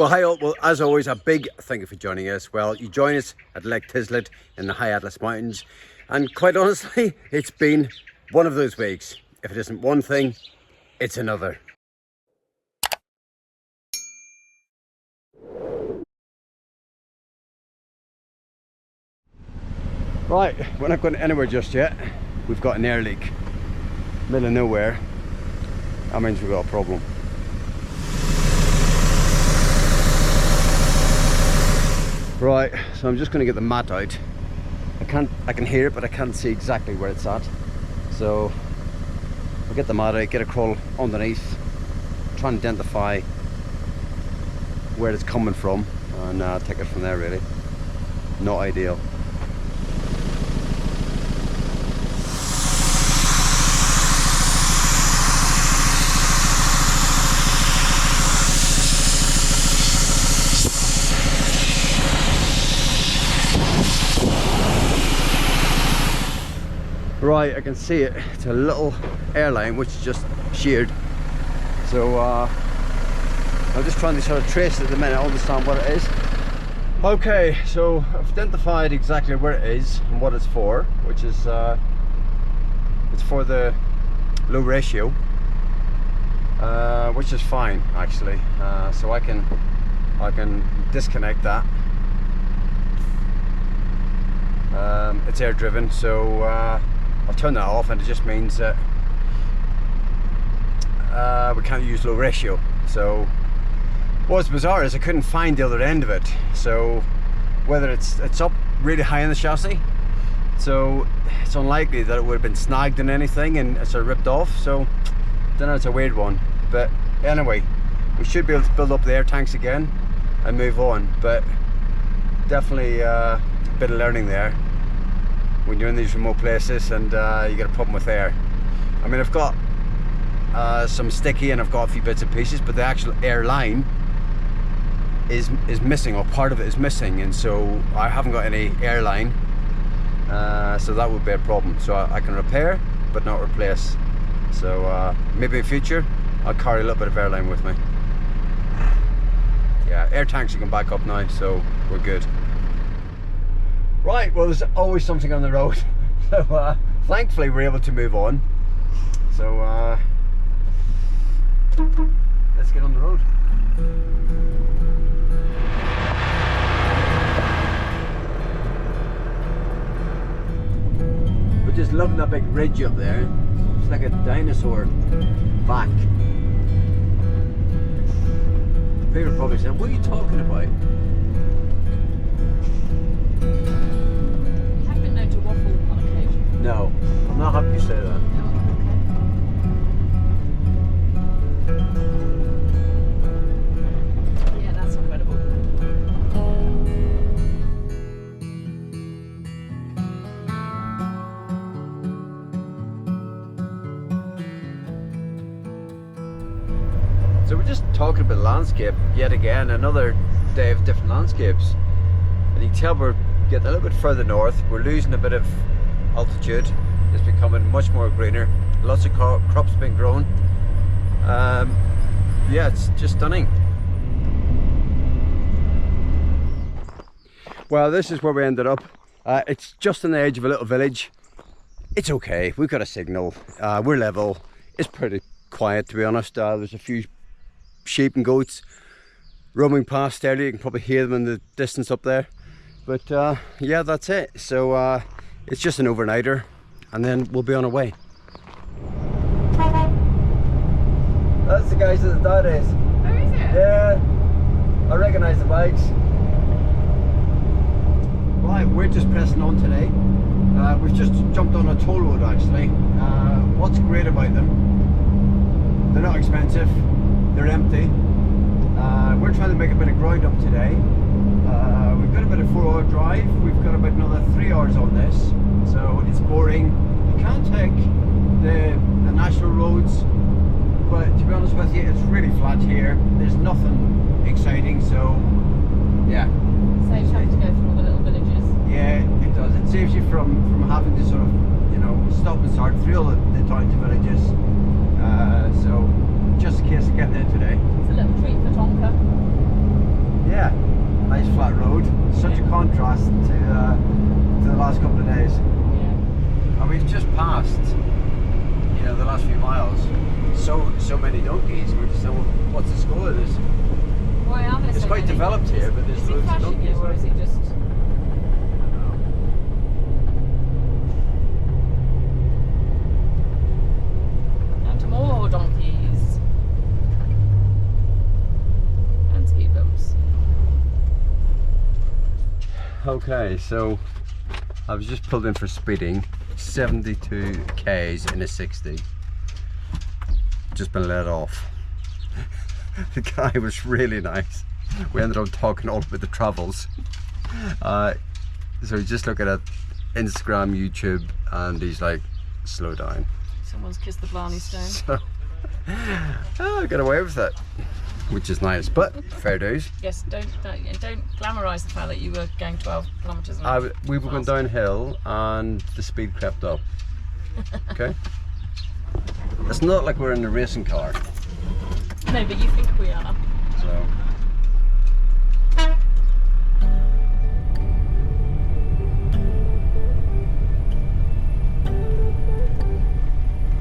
Well, hi all. Well, as always, a big thank you for joining us. Well, you join us at Lake Tislet in the High Atlas Mountains, and quite honestly, it's been one of those weeks. If it isn't one thing, it's another. Right, we're not going anywhere just yet. We've got an air leak, middle of nowhere. That means we've got a problem. Right, so I'm just going to get the mat out. I can hear it, but I can't see exactly where it's at. So I'll get the mat out, get a crawl underneath, try and identify where it's coming from, and take it from there. Really, not ideal. Right, I can see it. It's a little airline which is just sheared. So I'm just trying to sort of trace it at the minute, understand what it is. Okay, so I've identified exactly where it is and what it's for, which is it's for the low ratio, which is fine actually. So I can disconnect that. It's air driven, so I'll turn that off, and it just means that we can't use low ratio. So what's bizarre is I couldn't find the other end of it. So whether it's up really high in the chassis, so it's unlikely that it would have been snagged in anything and it's sort of ripped off. So I don't know, it's a weird one. But anyway, we should be able to build up the air tanks again and move on. But definitely a bit of learning there when you're in these remote places and you get a problem with air. I mean, I've got some sticky and I've got a few bits and pieces, but the actual air line is missing, or part of it is missing, and so I haven't got any air line, so that would be a problem. So I can repair but not replace. So maybe in future I'll carry a little bit of airline with me. Yeah, air tanks you can back up now, so we're good. Right, well, there's always something on the road. So thankfully we're able to move on. So let's get on the road. We're just loving that big ridge up there. It's like a dinosaur back. People are probably saying, what are you talking about? No, I'm not happy to say that. Yeah, that's incredible. So we're just talking about landscape yet again, another day of different landscapes. And you can tell we're getting a little bit further north, we're losing a bit of altitude. It's becoming much more greener, lots of crops being grown. Yeah, it's just stunning. Well, this is where we ended up. It's just on the edge of a little village. It's okay, we've got a signal, we're level. It's pretty quiet, to be honest. There's a few sheep and goats roaming past earlier. You can probably hear them in the distance up there. But yeah, that's it. So it's just an overnighter, and then we'll be on our way. That's the guys at the dot is. Oh, is it? Yeah, I recognise the bikes. Right, we're just pressing on today. We've just jumped on a toll road actually. What's great about them, they're not expensive, they're empty. We're trying to make a bit of ground up today. We've got about a 4-hour drive, we've got about another 3 hours on this, so it's boring. You can't take the national roads, but to be honest with you, it's really flat here. There's nothing exciting, so yeah. Saves having to go through all the little villages. Yeah, it does. It saves you from having to sort of, you know, stop and start through all the towns and villages. So just in case of getting in today. It's a little treat for Tonka. contrast to the last couple of days. Yeah. And we've just passed, you know, the last few miles. So many donkeys. We're just saying, well, what's the score of this? Why are there It's so quite many? developed here, but there's Is he loads of flashing donkeys. you, or is he just? Down to more donkeys and speed bumps. Okay, so I was just pulled in for speeding, 72 k's in a 60. Just been let off. The guy was really nice. We ended up talking all about the travels. So he's just looking at Instagram, YouTube, and he's like, slow down. Someone's kissed the Blarney Stone. So I got away with it, which is nice, but fair dues. Yes, don't glamorise the fact that you were going 12 kilometres an hour. We were going downhill and the speed crept up. Okay? It's not like we're in a racing car. No, but you think we are. So.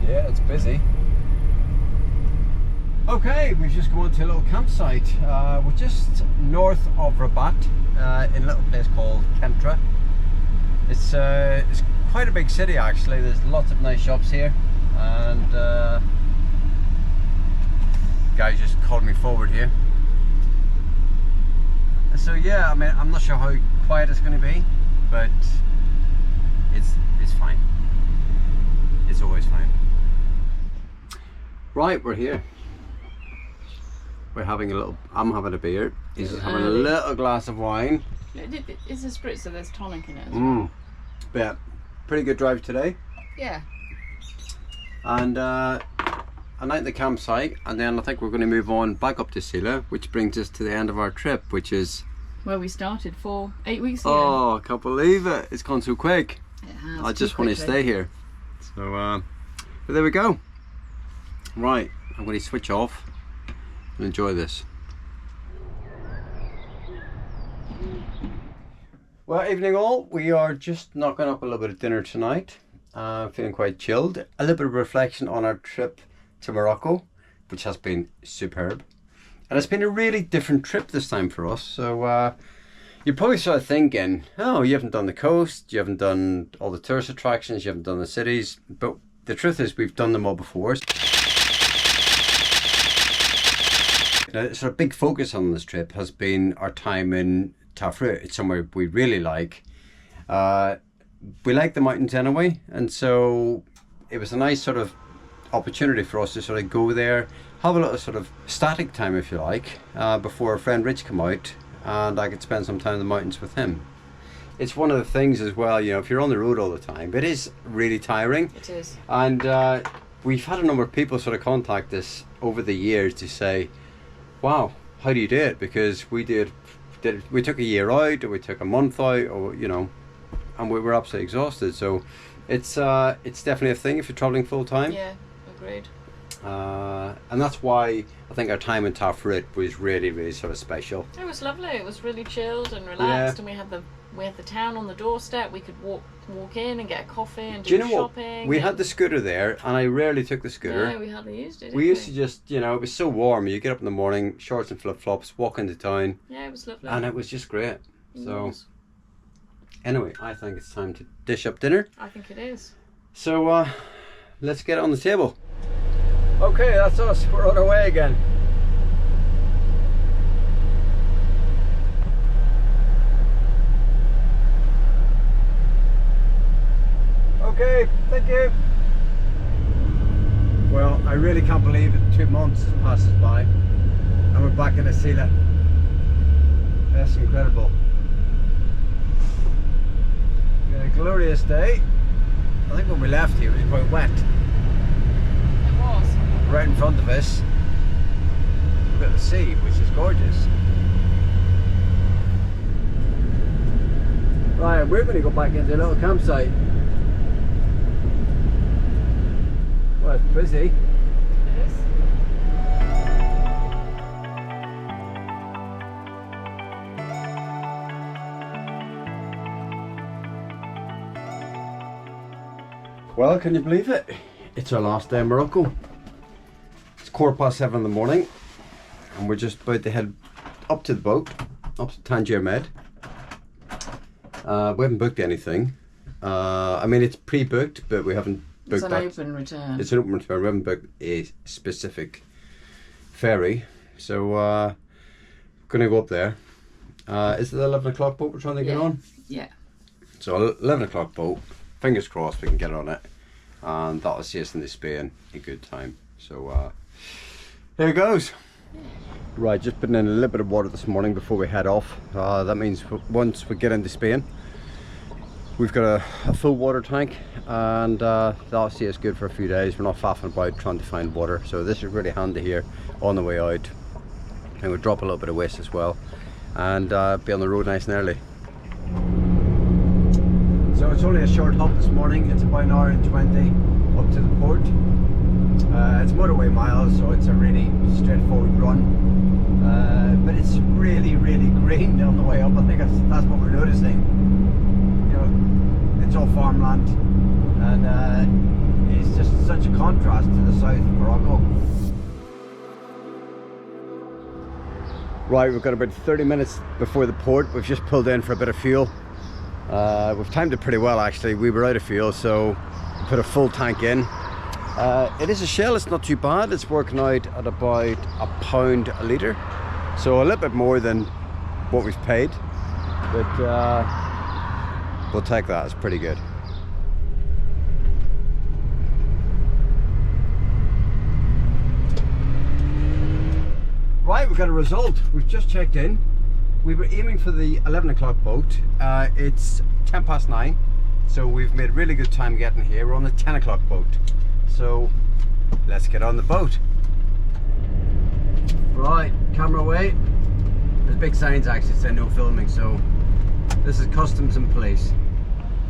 Yeah, it's busy. Okay, we've just gone to a little campsite. We're just north of Rabat, in a little place called Kentra. It's quite a big city actually. There's lots of nice shops here, and guys just called me forward here. So yeah, I mean, I'm not sure how quiet it's going to be, but it's fine. It's always fine. Right, we're here. We're having a little. I'm having a beer. He's just having a little glass of wine. It's a spritzer. There's tonic in it as well. Yeah, pretty good drive today. Yeah. And a night at the campsite, and then I think we're going to move on back up to Sila, which brings us to the end of our trip, which is Where we started 8 weeks ago. oh, I can't believe it! It's gone so quick. It has, I just too want to quickly. stay here. So, but there we go. Right, I'm going to switch off and enjoy this. Well, evening all. We are just knocking up a little bit of dinner tonight. Feeling quite chilled. A little bit of reflection on our trip to Morocco, which has been superb. And it's been a really different trip this time for us. So you're probably sort of thinking, oh, you haven't done the coast, you haven't done all the tourist attractions, you haven't done the cities. But the truth is we've done them all before. Now, sort of big focus on this trip has been our time in Tafrit. It's somewhere we really like. We like the mountains anyway, and so it was a nice sort of opportunity for us to sort of go there, have a little sort of static time, if you like, before our friend Rich came out, and I could spend some time in the mountains with him. It's one of the things as well, you know, if you're on the road all the time, it is really tiring. It is. And we've had a number of people sort of contact us over the years to say, wow, how do you do it? Because we took a year out, or we took a month out, or you know, and we were absolutely exhausted. So it's definitely a thing if you're traveling full time. Yeah, agreed. And that's why I think our time in Tafrit was really, really sort of special. It was lovely. It was really chilled and relaxed, and we had the town on the doorstep. We could walk in and get a coffee and do you know shopping. what? We had the scooter there, and I rarely took the scooter. No, we hardly used it. We used to just, you know, it was so warm. You get up in the morning, shorts and flip flops, walk into town. Yeah, it was lovely. And it was just great. So Yes. anyway, I think it's time to dish up dinner. I think it is. So let's get it on the table. Okay, that's us. We're on our way again. Okay, thank you. Well, I really can't believe it. 2 months has passed us by and we're back in Asila. That's incredible. We had a glorious day. I think when we left here it was quite wet. It was. Right in front of us, we've got the sea, which is gorgeous. Right, we're going to go back into a little campsite. Well, it's busy. It is. Well, can you believe it? It's our last day in Morocco. It's 7:15 in the morning, and we're just about to head up to the boat, up to Tangier Med. We haven't booked anything. I mean, it's pre-booked, but we haven't booked that. It's an open return. It's an open return. We haven't booked a specific ferry, so gonna go up there. Is it the 11 o'clock boat we're trying to get on? Yeah. So 11 o'clock boat. Fingers crossed we can get on it, and that'll see us into Spain in good time. So there it goes. Right, just putting in a little bit of water this morning before we head off. That means once we get into Spain, we've got a full water tank, and that'll see us good for a few days. We're not faffing about trying to find water, so this is really handy here on the way out. And we'll drop a little bit of waste as well, and be on the road nice and early. So it's only a short hop this morning. It's about 1:20 up to the port. It's motorway miles, so it's a really straightforward run. But it's really, really green on the way up. I think that's what we're noticing. You know, it's all farmland, and it's just such a contrast to the south of Morocco. Right, we've got about 30 minutes before the port. We've just pulled in for a bit of fuel. We've timed it pretty well actually. We were out of fuel, so we put a full tank in. It is a Shell, it's not too bad. It's working out at about £1 a litre, so a little bit more than what we've paid, but we'll take that. It's pretty good. Right, we've got a result. We've just checked in. We were aiming for the 11 o'clock boat. It's 9:10, so we've made really good time getting here. We're on the 10 o'clock boat, so let's get on the boat. Right, camera away. There's big signs actually saying no filming, so this is customs in place.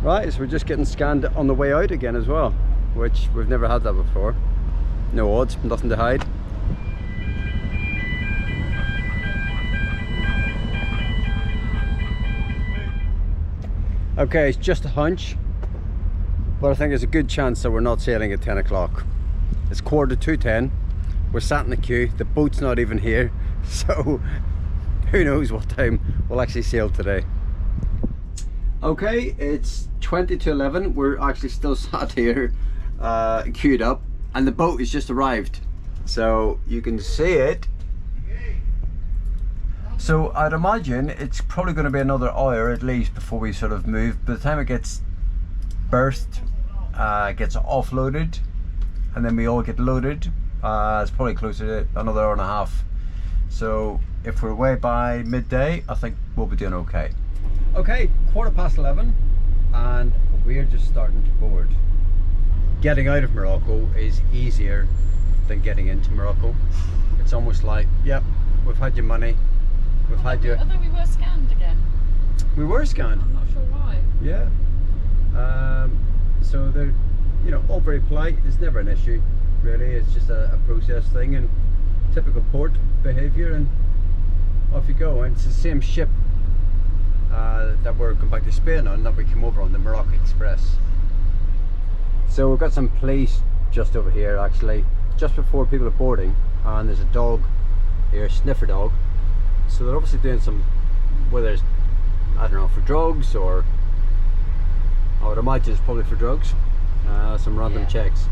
Right, so we're just getting scanned on the way out again as well, which we've never had that before. No odds, nothing to hide. Okay, it's just a hunch, but I think there's a good chance that we're not sailing at 10 o'clock. It's 10:15. We're sat in the queue. The boat's not even here, so who knows what time we'll actually sail today. Okay, it's 20 to 11. We're actually still sat here, queued up, and the boat has just arrived. So you can see it. So I'd imagine it's probably going to be another hour at least before we sort of move. By the time it gets berthed, gets offloaded, and then we all get loaded, it's probably closer to another hour and a half. So if we're away by midday, I think we'll be doing okay. Okay, 11:15, and we're just starting to board. Getting out of Morocco is easier than getting into Morocco. It's almost like, yep, we've had your money. We've had you. I thought we were scanned again. We were scanned. I'm not sure why. Yeah. So they're, you know, all very polite. It's never an issue, really. It's just a process thing and typical port behaviour, and off you go. And it's the same ship that we're going back to Spain on that we came over on, the Morocco Express. So we've got some police just over here, actually, just before people are boarding, and there's a dog here, a sniffer dog. So they're obviously doing some, whether it's, I don't know, for drugs, or I would imagine it's probably for drugs, some random checks.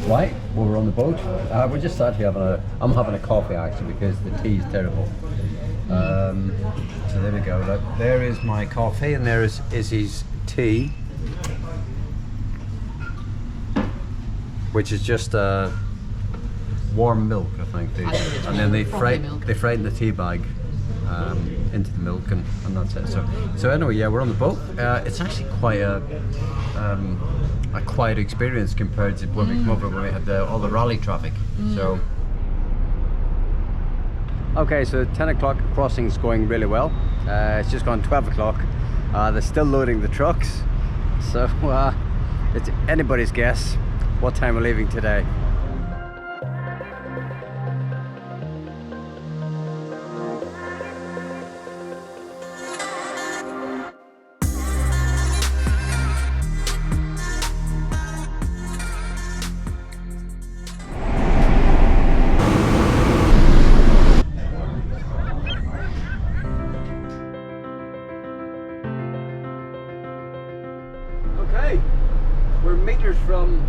Right, well, we're on the boat. We're just sat here I'm having a coffee actually because the tea is terrible. So there we go. Look, there is my coffee, and there is Izzy's tea, which is just warm milk, I think. And then they frighten the tea bag into the milk, and that's it. So anyway, yeah, we're on the boat. It's actually quite a quiet experience compared to when we come over, when we had all the rally traffic. So. Okay, so 10 o'clock crossing is going really well. It's just gone 12 o'clock. They're still loading the trucks. So it's anybody's guess what time we're leaving today. Okay, we're meters from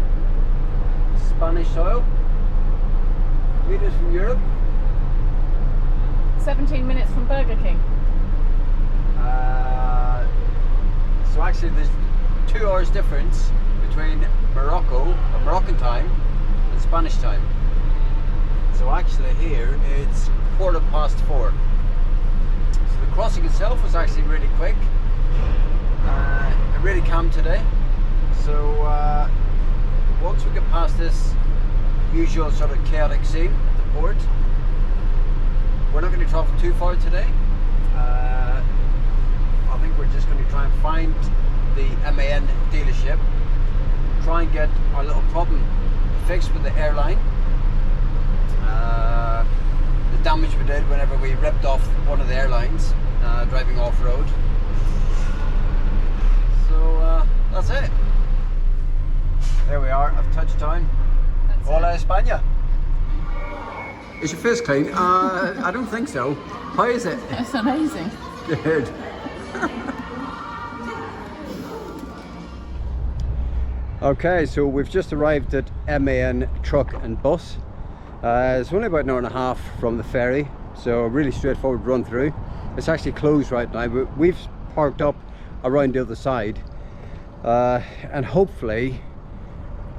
Spanish soil, meters from Europe. 17 minutes from Burger King. So actually there's 2 hours difference between Morocco, or Moroccan time, and Spanish time. So actually here it's 4:15. So the crossing itself was actually really quick. Really calm today. So once we get past this usual sort of chaotic scene at the port, we're not going to travel too far today. I think we're just going to try and find the MAN dealership, try and get our little problem fixed with the airline. The damage we did whenever we ripped off one of the airlines driving off-road. So that's it. There we are, I've touched down. Hola España. Is your face clean? I don't think so. How is it? It's amazing. Good. Okay, so we've just arrived at MAN Truck and Bus. It's only about an hour and a half from the ferry, so a really straightforward run through. It's actually closed right now, but we've parked up around the other side, and hopefully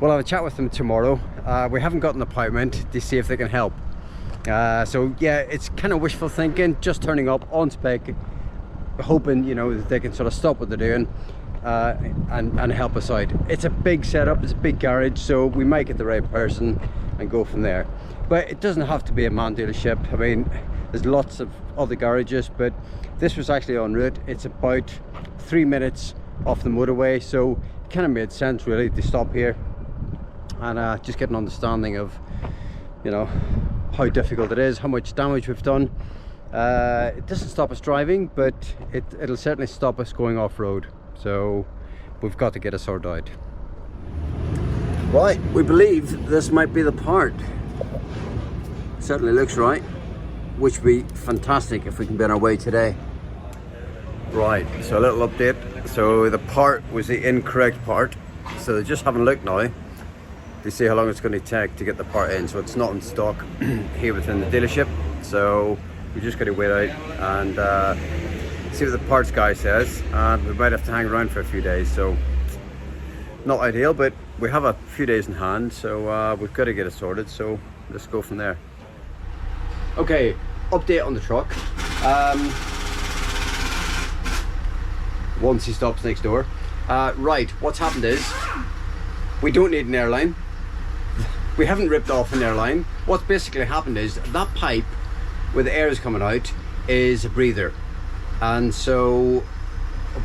we'll have a chat with them tomorrow. We haven't got an appointment to see if they can help. So yeah, it's kind of wishful thinking, just turning up on spec, hoping, you know, that they can sort of stop what they're doing and help us out. It's a big setup, it's a big garage, so we might get the right person and go from there. But it doesn't have to be a MAN dealership. I mean, there's lots of other garages, but this was actually en route. It's about 3 minutes off the motorway, so it kind of made sense really to stop here and just get an understanding of, you know, how difficult it is, how much damage we've done. It doesn't stop us driving, but it'll certainly stop us going off-road, so we've got to get it sorted out. Right, we believe this might be the part. Certainly looks right, which would be fantastic if we can be on our way today. Right, so a little update. So the part was the incorrect part, so they're just having a look now to see how long it's going to take to get the part in. So it's not in stock here within the dealership, so we just got to wait out and see what the parts guy says, and we might have to hang around for a few days. So not ideal, but we have a few days in hand, so we've got to get it sorted, so let's go from there. Okay, update on the truck. Once he stops next door. Right, what's happened is we don't need an airline. We haven't ripped off an airline. What's basically happened is that pipe where the air is coming out is a breather, and so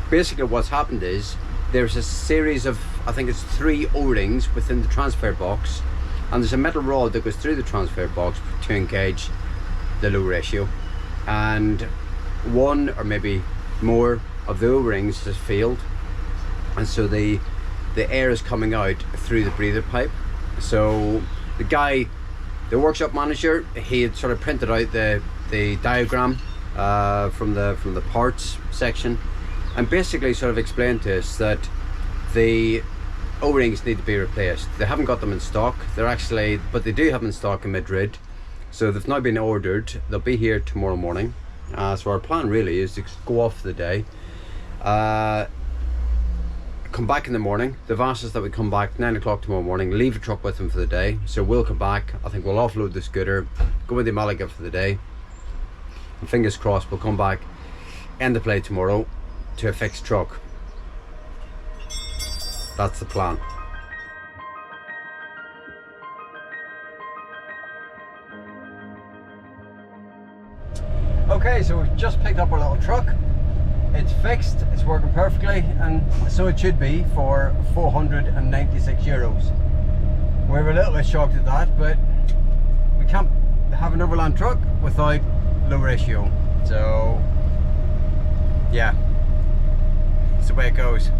basically what's happened is there's a series of, I think it's 3 O-rings within the transfer box, and there's a metal rod that goes through the transfer box to engage the low ratio, and one or maybe more of the O-rings has failed, and so the air is coming out through the breather pipe. So the guy, the workshop manager, he had sort of printed out the diagram from the parts section, and basically sort of explained to us that the O-rings need to be replaced. They haven't got them in stock. They're actually, but they do have them in stock in Madrid, so they've now been ordered. They'll be here tomorrow morning. So our plan really is to go off for the day, come back in the morning. They've asked us that we come back 9 o'clock tomorrow morning, leave the truck with them for the day. So we'll come back, I think we'll offload the scooter, go with the Malaga for the day, and fingers crossed we'll come back, end the play tomorrow to a fixed truck. That's the plan. Okay, so we've just picked up our little truck. It's fixed, it's working perfectly, and so it should be for 496 euros. We were a little bit shocked at that, but we can't have an overland truck without low ratio. So yeah, it's the way it goes.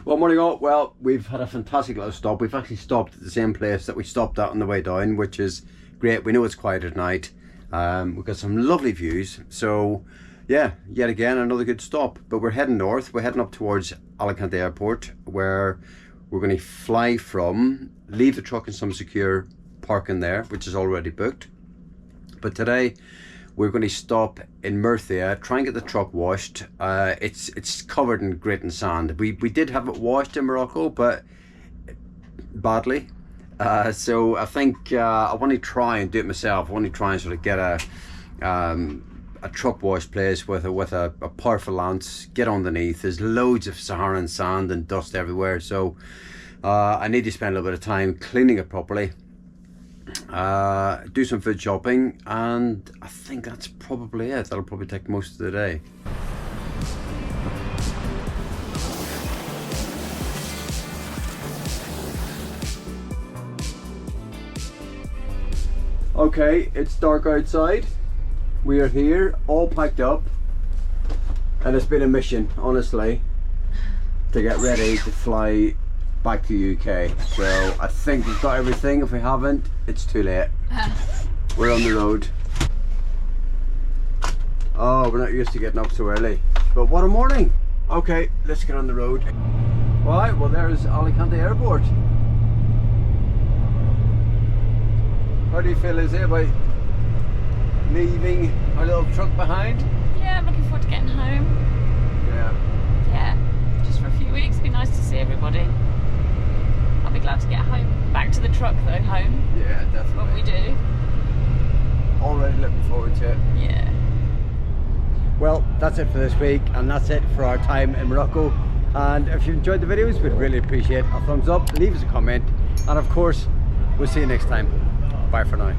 Well, morning all. Well, we've had a fantastic little stop. We've actually stopped at the same place that we stopped at on the way down, which is great. We know it's quiet at night. We've got some lovely views, so yeah, yet again another good stop. But we're heading north. We're heading up towards Alicante Airport, where we're going to fly from, leave the truck in some secure parking there, which is already booked. But today we're going to stop in Murcia, try and get the truck washed. It's covered in grit and sand. We did have it washed in Morocco, but badly. So I think I want to try and do it myself. I want to try and sort of get a truck wash place with a powerful lance, get underneath. There's loads of Saharan sand and dust everywhere, so I need to spend a little bit of time cleaning it properly, do some food shopping, and I think that's probably it. That'll probably take most of the day. Okay, it's dark outside. We are here, all packed up, and it's been a mission, honestly, to get ready to fly back to UK. So I think we've got everything. If we haven't, it's too late. We're on the road. Oh, we're not used to getting up so early, but what a morning. Okay, let's get on the road. Right, well, there's Alicante Airport. How do you feel, Izzy, about leaving our little truck behind? Yeah, I'm looking forward to getting home. Yeah, just for a few weeks. Be nice to see everybody. I'll be glad to get home. Back to the truck though, home. Yeah, definitely. What we do. Already looking forward to it. Yeah. Well, that's it for this week, and that's it for our time in Morocco. And if you enjoyed the videos, we'd really appreciate a thumbs up, leave us a comment, and of course, we'll see you next time. Bye for now.